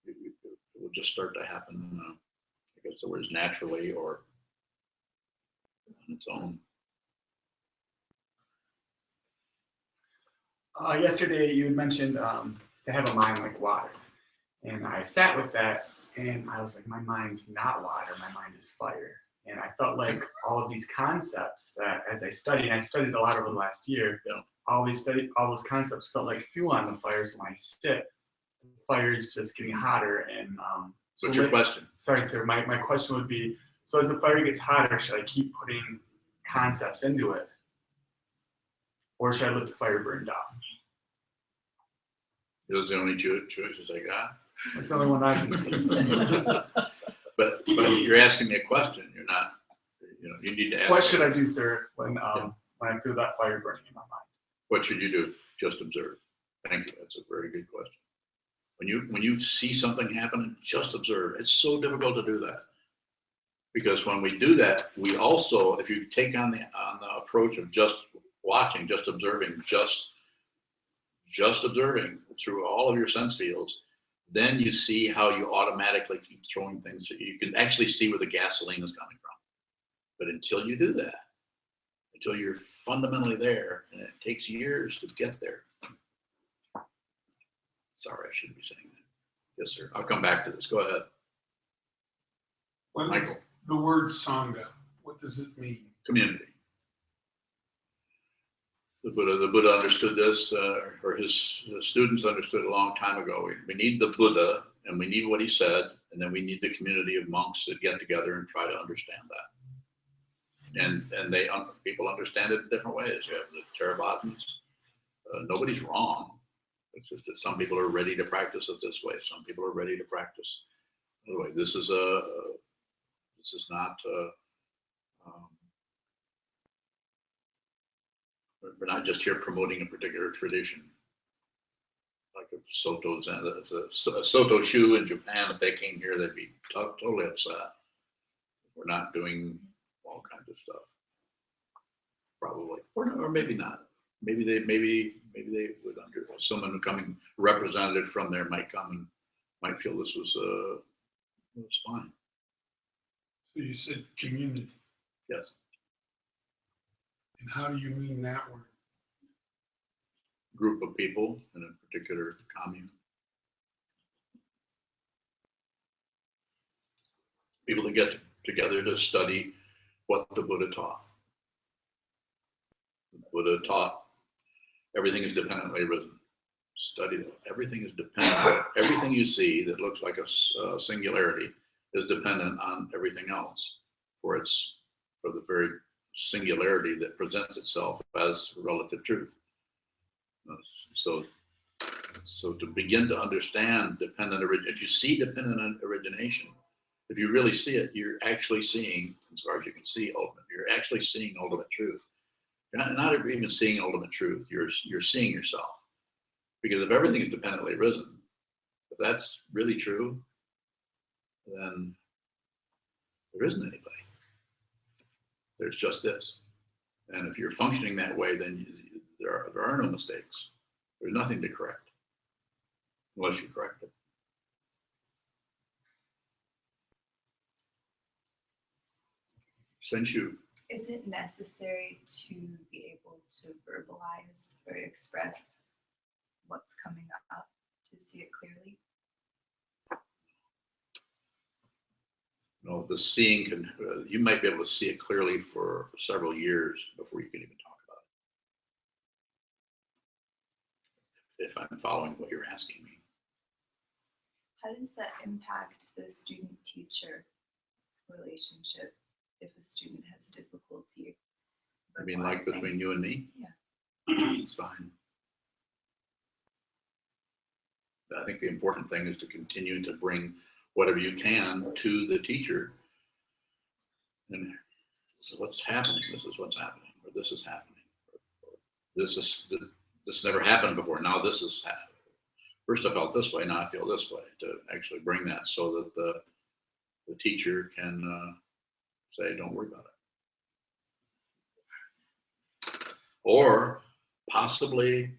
it will just start to happen, I guess the word is naturally or on its own. Yesterday you had mentioned to have a mind like water. And I sat with that and I was like, my mind's not water, my mind is fire. And I felt like all of these concepts that as I studied, and I studied a lot over the last year, all those concepts felt like fuel on the fire. So when I sit, the fire is just getting hotter. And What's your question? Sorry, sir. My question would be, so as the fire gets hotter, should I keep putting concepts into it? Or should I let the fire burn down? Those are the only choices I got. That's the only one I can see. But you're asking me a question. You're not, you need to ask. What should I do, sir, when I feel that fire burning in my mind? What should you do? Just observe. Thank you. That's a very good question. When you see something happening, just observe. It's so difficult to do that. Because when we do that, we also, if you take on the approach of just watching, just observing, just observing through all of your sense fields, then you see how you automatically keep throwing things. So you can actually see where the gasoline is coming from. But until you do that, until you're fundamentally there, and it takes years to get there. Sorry, I shouldn't be saying that. Yes, sir. I'll come back to this. Go ahead. What Michael. is the word Sangha? What does it mean? Community. The Buddha understood this, or his students understood a long time ago. We need the Buddha, and we need what he said, and then we need the community of monks that get together and try to understand that. And people understand it in different ways. You have the Theravadins. Nobody's wrong. It's just that some people are ready to practice it this way. Some people are ready to practice another way. This is not. We're not just here promoting a particular tradition. Like a Soto Zen, a Soto Shu in Japan, if they came here, they'd be totally upset. We're not doing all kinds of stuff. Probably, or maybe not. Maybe they would someone coming representative from there might come and might feel this was fine. So you said community. Yes. And how do you mean that word? group of people in a particular commune. People that get together to study what the Buddha taught. The Buddha taught everything is dependently arisen. Study that. Everything is dependent. Everything you see that looks like a singularity is dependent on everything else for the very singularity that presents itself as relative truth. So to begin to understand if you see dependent origination, if you really see it, you're actually seeing, as far as you can see, you're actually seeing ultimate truth. You're not even seeing ultimate truth. You're seeing yourself. Because if everything is dependently arisen, if that's really true, then there isn't anybody. There's just this. And if you're functioning that way, then there are no mistakes. There's nothing to correct, unless you correct it. Senshu. Is it necessary to be able to verbalize or express what's coming up to see it clearly? The seeing you might be able to see it clearly for several years before you can even talk about it. If I'm following what you're asking me. How does that impact the student-teacher relationship if a student has difficulty? I mean, like between you and me? Yeah. It's fine. I think the important thing is to continue to bring whatever you can to the teacher. And so what's happening? This is what's happening, or this is happening. Or this never happened before. Now this is happening. First I felt this way, now I feel this way. To actually bring that so that the teacher can say, don't worry about it. Or possibly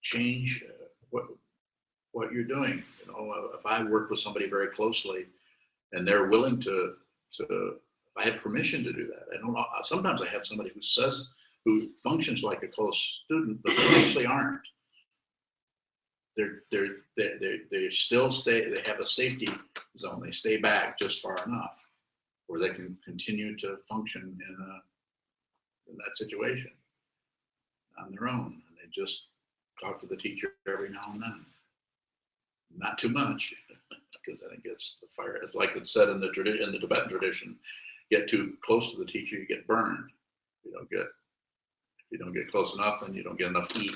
change what you're doing. If I work with somebody very closely and they're willing to I have permission to do that. I don't know. Sometimes I have somebody who functions like a close student, but they actually aren't. They still stay. They have a safety zone. They stay back just far enough where they can continue to function in that situation on their own. And they just talk to the teacher every now and then. Not too much, because then it gets the fire. It's like it's said in the Tibetan tradition: get too close to the teacher, you get burned. If you don't get close enough, then you don't get enough heat.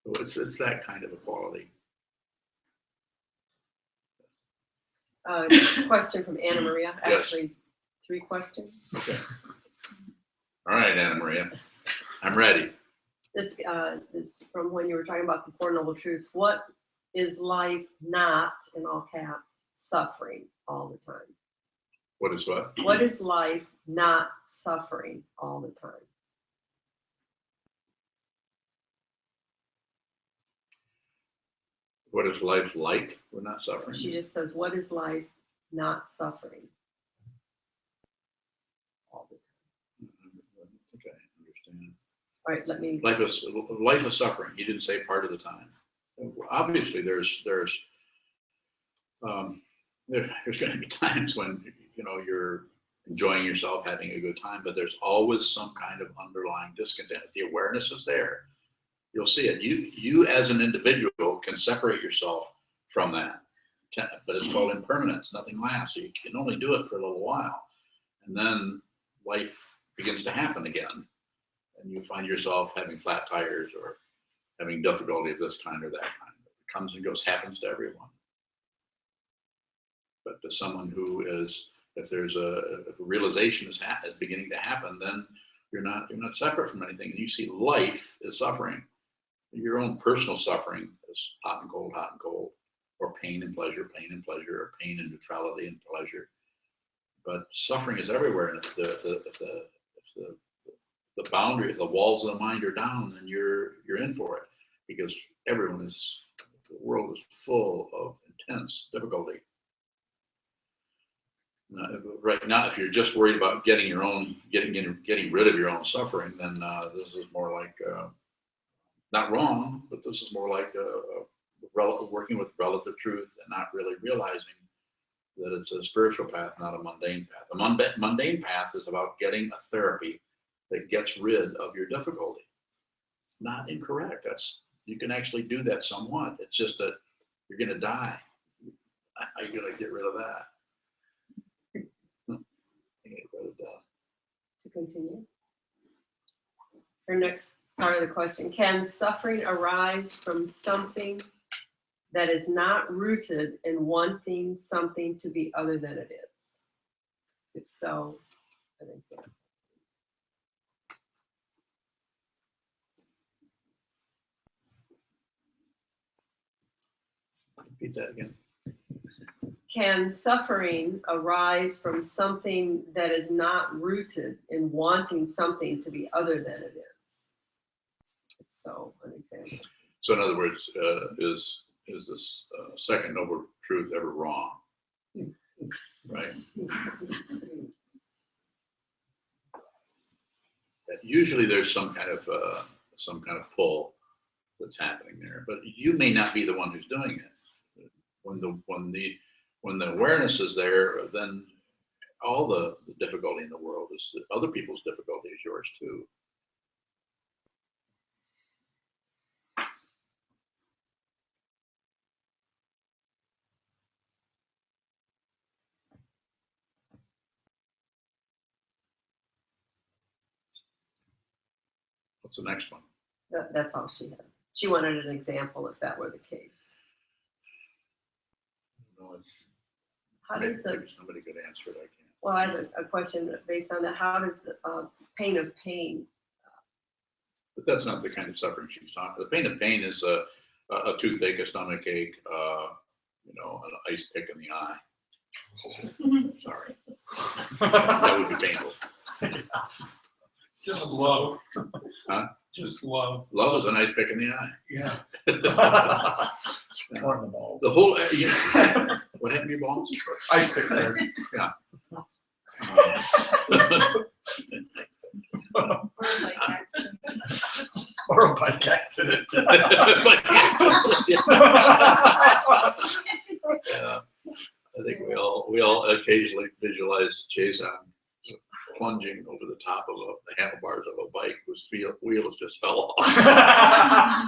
So it's that kind of equality. Question from Anna Maria. Yes. Actually, 3 questions. Okay. All right, Anna Maria, I'm ready. This is from when you were talking about the Four Noble Truths. What is life not, in all caps, suffering all the time? What is what? What is life not suffering all the time? What is life like? We're not suffering. She just says, what is life not suffering all the time? I think I understand. All right, let me. Life is suffering. You didn't say part of the time. Obviously, there's going to be times when you're enjoying yourself, having a good time, but there's always some kind of underlying discontent. If the awareness is there, you'll see it. You as an individual can separate yourself from that, but it's called impermanence. Nothing lasts. So you can only do it for a little while, and then life begins to happen again. And you find yourself having flat tires or having difficulty of this kind or that kind. It comes and goes, happens to everyone. But to someone who is, if a realization is beginning to happen, then you're not separate from anything. And you see life as suffering. Your own personal suffering is hot and cold, or pain and pleasure, or pain and neutrality and pleasure. But suffering is everywhere. And if the boundary, if the walls of the mind are down, then you're in for it, because the world is full of intense difficulty. Right now, if you're just worried about getting rid of your own suffering, then this is more like not wrong, but this is more like working with relative truth and not really realizing that it's a spiritual path, not a mundane path. A mundane path is about getting a therapy that gets rid of your difficulty. Not incorrect. You can actually do that somewhat. It's just that you're going to die. How are you going to get rid of that? To continue. Our next part of the question, can suffering arise from something that is not rooted in wanting something to be other than it is? If so, an example. Repeat that again. Can suffering arise from something that is not rooted in wanting something to be other than it is? If so, an example. So in other words, is this second noble truth ever wrong? Right? Usually there's some kind of pull that's happening there, but you may not be the one who's doing it. When the awareness is there, then all the difficulty in the world is other people's difficulty is yours too. What's the next one? That's all she had. She wanted an example if that were the case. No, it's How does the, maybe somebody could answer it. I can't. well, I have a question based on that. How does the pain of pain? But that's not the kind of suffering she's talking. The pain of pain is a toothache, a stomach ache, an ice pick in the eye. Sorry, that would be painful. Just love. Huh? Just love. Love is an ice pick in the eye. Yeah. Corn the balls. The whole, what happened to your balls? Ice pick, sir. Yeah. Or a bike accident. Or a bike accident. Yeah. I think we all occasionally visualize Jason plunging over the top of the handlebars of a bike whose wheels just fell off.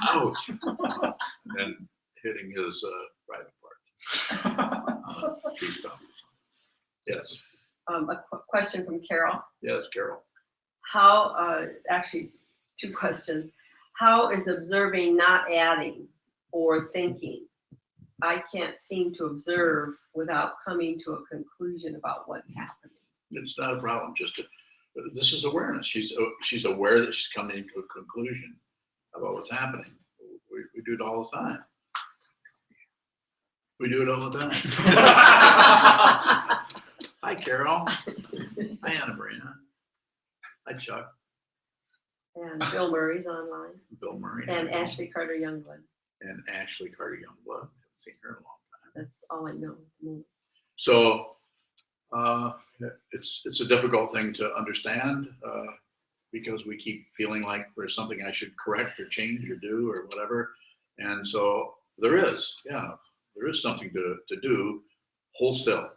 Ouch! And then hitting his private part. Tree stump. Yes. A question from Carol. Yes, Carol. How, actually, two questions. How is observing not adding or thinking? I can't seem to observe without coming to a conclusion about what's happening. It's not a problem. This is awareness. She's aware that she's coming to a conclusion about what's happening. We do it all the time. We do it all the time. Hi, Carol. Hi, Anna Maria. Hi, Chuck. And Bill Murray's online. Bill Murray. And Ashley Carter Youngblood. And Ashley Carter Youngblood. Haven't seen her in a long time. That's all I know. So it's a difficult thing to understand because we keep feeling like there's something I should correct or change or do or whatever. And so there is something to do. Hold still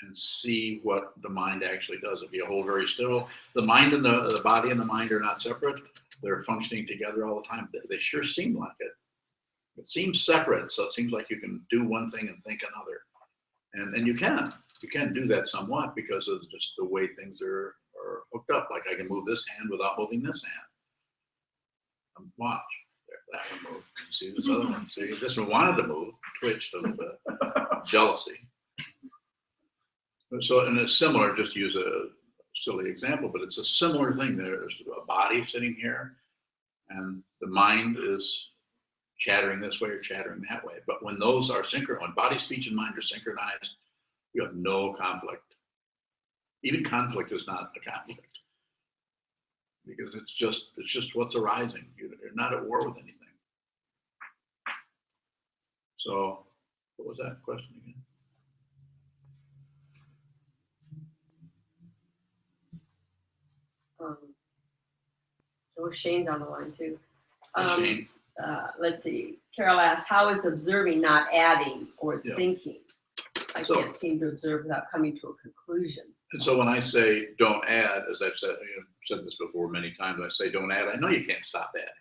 and see what the mind actually does. If you hold very still, the mind and the body and the mind are not separate. They're functioning together all the time. They sure seem like it. It seems separate, so it seems like you can do one thing and think another. And you can do that somewhat because of just the way things are hooked up. Like I can move this hand without moving this hand. Watch. There, that one moved. You see this other one? See, this one wanted to move, twitched a little bit. Jealousy. So, and it's similar, just to use a silly example, but it's a similar thing. There's a body sitting here, and the mind is chattering this way or chattering that way. But when those are synchronized, when body, speech, and mind are synchronized, you have no conflict. Even conflict is not a conflict because it's just what's arising. You're not at war with anything. So, what was that question again? Shane's on the line too. Shane. Let's see, Carol asked, how is observing not adding or Yeah. thinking? I So- can't seem to observe without coming to a conclusion. And so when I say don't add, as I've said, said this before many times, I say don't add. I know you can't stop adding,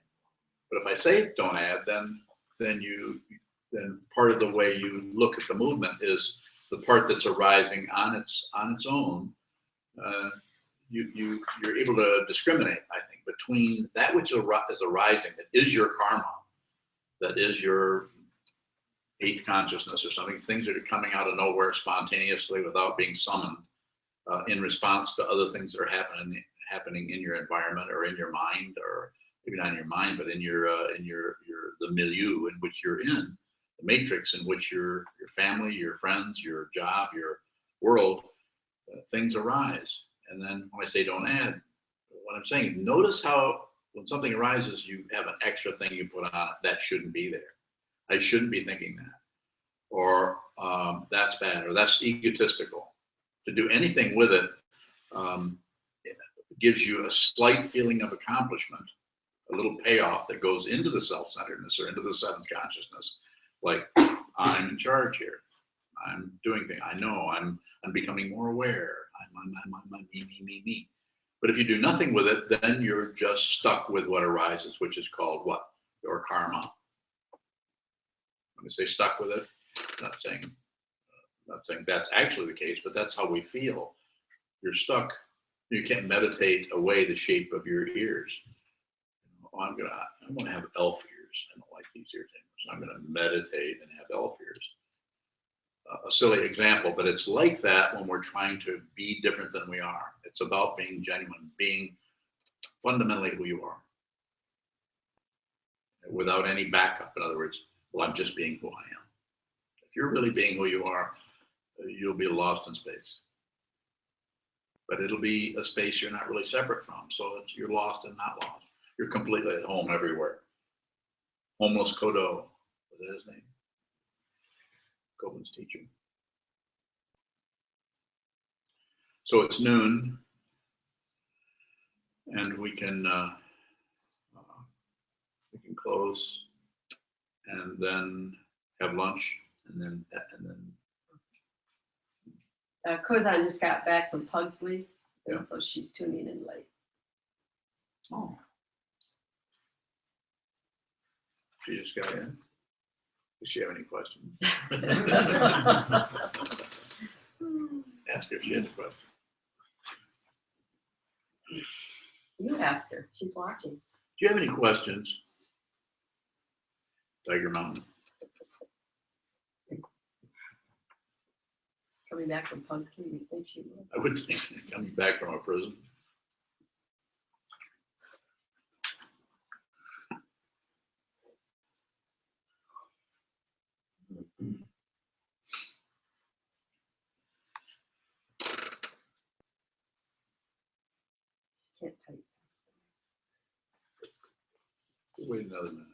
but if I say don't add, then part of the way you look at the movement is the part that's arising on its own. You're able to discriminate, I think, between that which is arising, that is your karma, that is your eighth consciousness or something, things that are coming out of nowhere spontaneously without being summoned in response to other things that are happening in your environment or in your mind, or maybe not in your mind, but in the milieu in which you're in, the matrix in which your family, your friends, your job, your world, things arise. And then when I say don't add, what I'm saying is notice how when something arises, you have an extra thing you put on it that shouldn't be there. I shouldn't be thinking that, or that's bad, or that's egotistical. To do anything with it gives you a slight feeling of accomplishment, a little payoff that goes into the self-centeredness or into the seventh consciousness. Like, I'm in charge here. I'm doing things. I know I'm becoming more aware. I'm me. But if you do nothing with it, then you're just stuck with what arises, which is called what? Your karma. When I say stuck with it, I'm not saying that's actually the case, but that's how we feel. You're stuck. You can't meditate away the shape of your ears. Oh, I'm gonna have elf ears. I don't like these ears anymore, so I'm gonna meditate and have elf ears. A silly example, but it's like that when we're trying to be different than we are. It's about being genuine, being fundamentally who you are, without any backup. In other words, well, I'm just being who I am. If you're really being who you are, you'll be lost in space. But it'll be a space you're not really separate from. So you're lost and not lost. You're completely at home everywhere. Homeless Kodo, was that his name? Kodo's teacher. So it's noon, and we can close, and then have lunch, and then. Sokuzan just got back from Pugsley, and Yeah. so she's tuning in late. Oh. She just got in. Does she have any questions? Ask her if she has a question. You asked her. She's watching. Do you have any questions? Tiger Mountain. Coming back from Pugsley, you think she will? I would think coming back from a prison. Can't type. Wait another minute.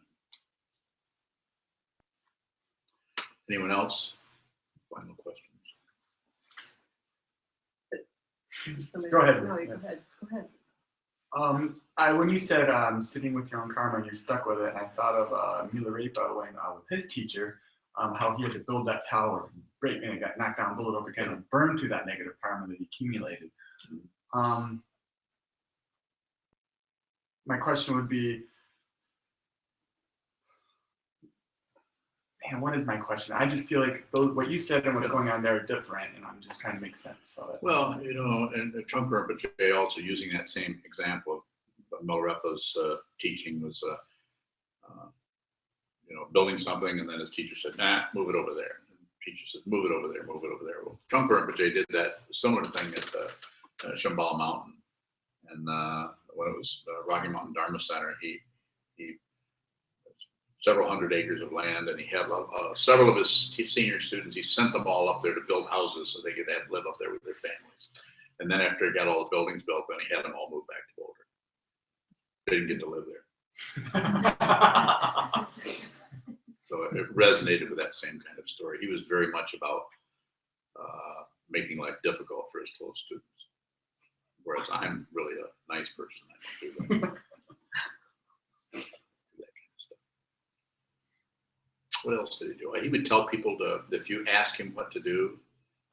Anyone else? Final questions? Somebody- Go ahead. No, you go ahead. Go ahead. When you said sitting with your own karma and you're stuck with it, I thought of Milarepa when with his teacher, how he had to build that tower, break, and it got knocked down, build it up again, and burn through that negative karma that he accumulated. My question would be, man, what is my question? I just feel like what you said and what's going on there are different, and I'm just trying to make sense. So Well, and Trungpa Rinpoche also using that same example of Milarepa's teaching was, building something, and then his teacher said, nah, move it over there. And the teacher said, move it over there, move it over there. Well, Trungpa Rinpoche did that similar thing at Shambhala Mountain. And when it was Rocky Mountain Dharma Center, he several hundred acres of land, and he had several of his senior students. He sent them all up there to build houses so they could live up there with their families. And then after he got all the buildings built, then he had them all move back to Boulder. They didn't get to live there. So it resonated with that same kind of story. He was very much about making life difficult for his close students. Whereas I'm really a nice person. I don't do that. else did he do? He would tell people to, if you ask him what to do,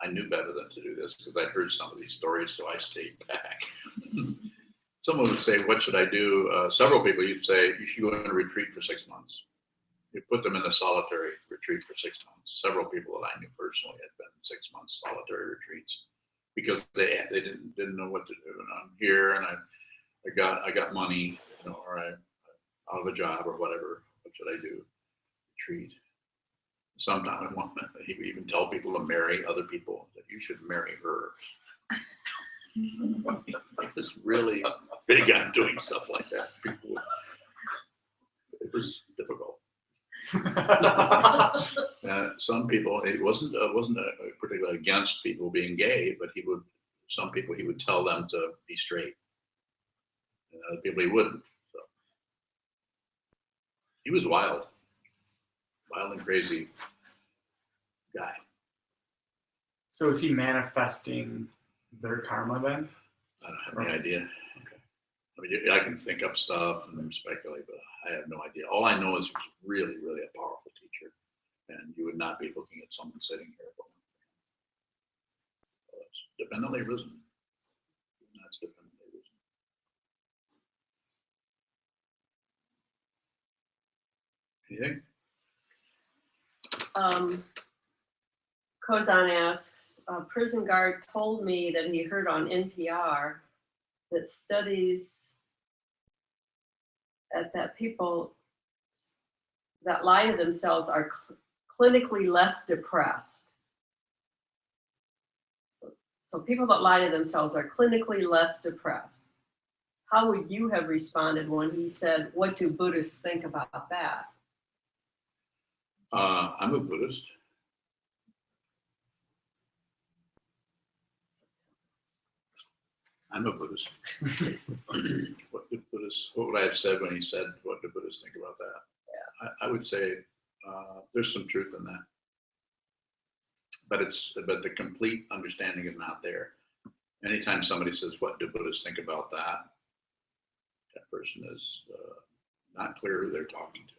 I knew better than to do this because I'd heard some of these stories, so I stayed back. Someone would say, what should I do? Several people, you'd say, you should go in a retreat for 6 months. You put them in a solitary retreat for 6 months. Several people that I knew personally had been 6 months solitary retreats because they didn't know what to do. And I'm here and I got money, you know, or I'm out of a job or whatever. What should I do? Retreat. Sometimes he would even tell people to marry other people, that you should marry her. He was really big on doing stuff like that. It was difficult. Some people, it wasn't particularly against people being gay, but some people he would tell them to be straight, and other people he wouldn't. So he was wild and crazy guy. So is he manifesting their karma then? I don't have any idea. Okay. I mean, I can think up stuff and speculate, but I have no idea. All I know is he was really, really a powerful teacher, and you would not be looking at someone sitting here. So it's dependently risen. That's dependently risen. Anything? Kozan asks, a prison guard told me that he heard on NPR that studies that people that lie to themselves are clinically less depressed. So people that lie to themselves are clinically less depressed. How would you have responded when he said, what do Buddhists think about that? I'm a Buddhist. I'm a Buddhist. What would I have said when he said, what do Buddhists think about that? Yeah. I would say there's some truth in that. But the complete understanding is not there. Anytime somebody says, what do Buddhists think about that? That person is not clear who they're talking to.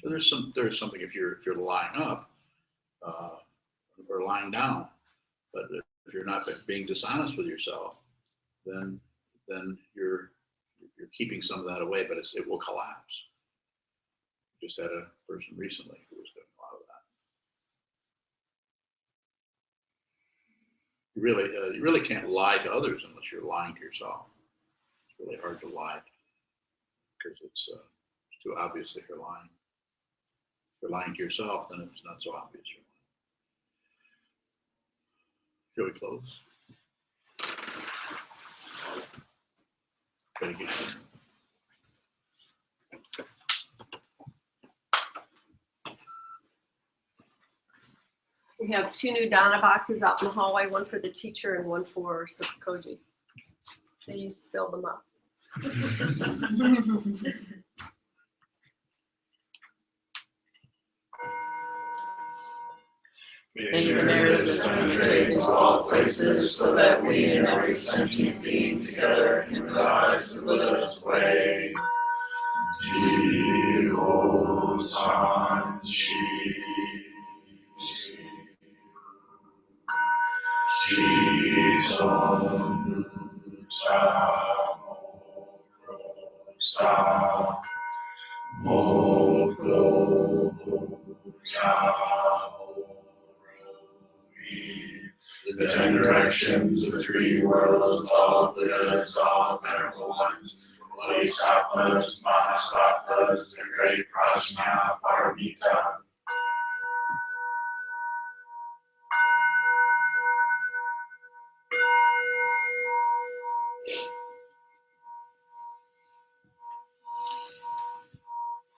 So there's something if you're lying up or lying down, but if you're not being dishonest with yourself, then you're keeping some of that away, but it will collapse. Just had a person recently who was doing a lot of that. You really can't lie to others unless you're lying to yourself. It's really hard to lie because it's too obvious that you're lying. If you're lying to yourself, then it's not so obvious you're lying. Shall we close? Very good. We have 2 new Dana boxes out in the hallway, one for the teacher and one for Koji. They used to fill them up. May the merits penetrate into all places, so that we and every sentient being together can realize the Buddha's way. Ji-ho-san, Shi-son, Sa-mo-ro-sa, the 10 directions, the 3 worlds, all Buddhas, all medical ones, Bodhisattvas, Mahasattvas, the great Prajna Paramita,